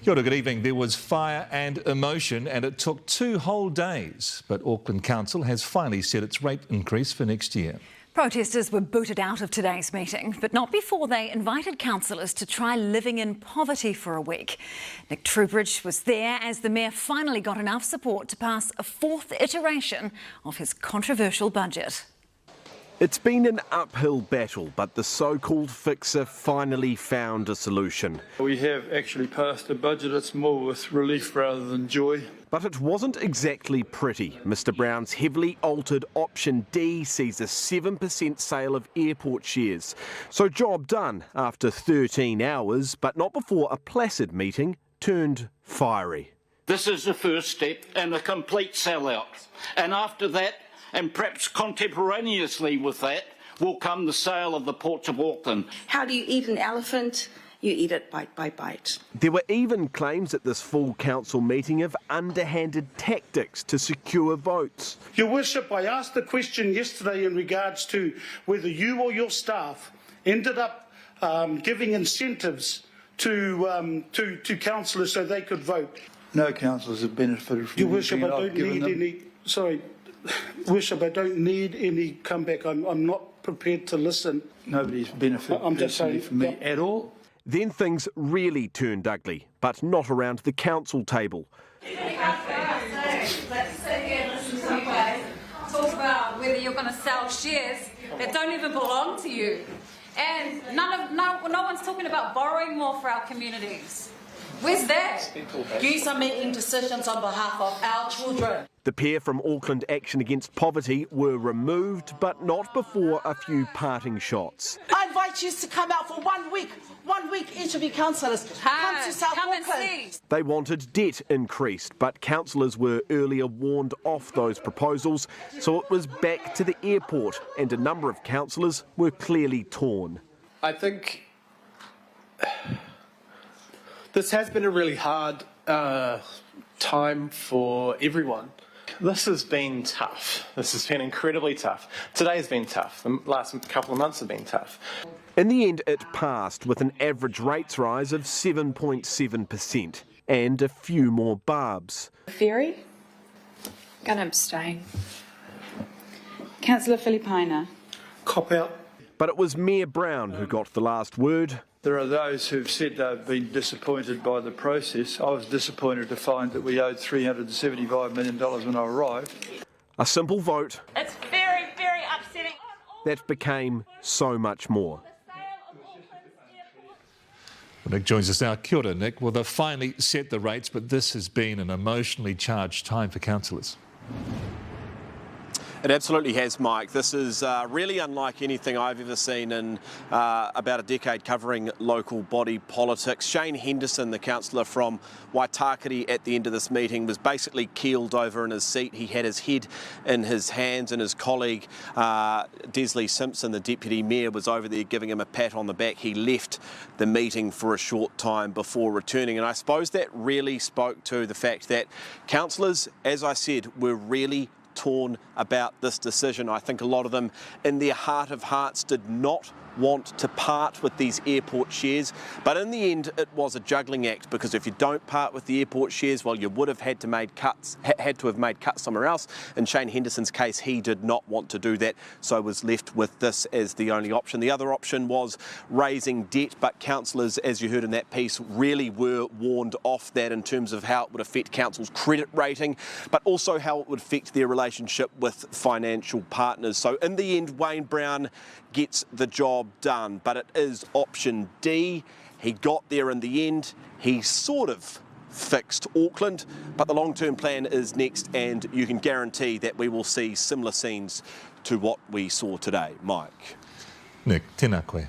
Kia ora, good evening. There was fire and emotion, and it took 2 whole days. But Auckland Council has finally set its rate increase for next year. Protesters were booted out of today's meeting, but not before they invited councillors to try living in poverty for a week. Nick Troubridge was there as the Mayor finally got enough support to pass a 4th iteration of his controversial budget. It's been an uphill battle, but the so-called fixer finally found a solution. We have actually passed a budget. It's more with relief rather than joy. But it wasn't exactly pretty. Mr Brown's heavily altered option D sees a 7% sale of airport shares. So job done after 13 hours, but not before a placid meeting turned fiery. This is the first step and a complete sellout. And after that, and perhaps contemporaneously with that, will come the sale of the ports of Auckland. How do you eat an elephant? You eat it bite by bite. There were even claims at this full council meeting of underhanded tactics to secure votes. Your Worship, I asked the question yesterday in regards to whether you or your staff ended up giving incentives to councillors so they could vote. No councillors have benefited from Your Worship, I anything don't I've need given them. any. Sorry, Worship, I don't need any comeback. I'm not prepared to listen. Nobody's benefited I'm just personally saying, from me yep. at all. Then things really turned ugly, but not around the council table. Let's sit here and listen to you guys talk about whether you're going to sell shares that don't even belong to you. And no one's talking about borrowing more for our communities. Where's that? You are making decisions on behalf of our children. The pair from Auckland Action Against Poverty were removed, but not before a few parting shots. I invite you to come out for 1 week. 1 week each of you councillors. Come to South Come Auckland. and see. They wanted debt increased, but councillors were earlier warned off those proposals, so it was back to the airport, and a number of councillors were clearly torn. I think this has been a really hard time for everyone. This has been tough. This has been incredibly tough. Today's been tough. The last couple of months have been tough. In the end, it passed with an average rates rise of 7.7% and a few more barbs. Ferry? Gonna abstain. Councillor Filipina? Cop out. But it was Mayor Brown who got the last word. There are those who've said they've been disappointed by the process. I was disappointed to find that we owed $375 million when I arrived. A simple vote It's very, very upsetting. that became so much more. Well, Nick joins us now. Kia ora, Nick. Well, they've finally set the rates, but this has been an emotionally charged time for councillors. It absolutely has, Mike. This is really unlike anything I've ever seen in about a decade covering local body politics. Shane Henderson, the councillor from Waitakere at the end of this meeting, was basically keeled over in his seat. He had his head in his hands, and his colleague Desley Simpson, the Deputy Mayor, was over there giving him a pat on the back. He left the meeting for a short time before returning, and I suppose that really spoke to the fact that councillors, as I said, were really torn about this decision. I think a lot of them, in their heart of hearts, did not want to part with these airport shares, but in the end it was a juggling act, because if you don't part with the airport shares, well, you would have had to have made cuts somewhere else. In Shane Henderson's case, he did not want to do that, so was left with this as the only option. The other option was raising debt, but councillors, as you heard in that piece, really were warned off that in terms of how it would affect council's credit rating, but also how it would affect their relationship with financial partners. So in the end, Wayne Brown gets the job done, but it is option D. He got there in the end. He sort of fixed Auckland, but the long-term plan is next, and you can guarantee that we will see similar scenes to what we saw today. Mike. Nick, tēnā koe.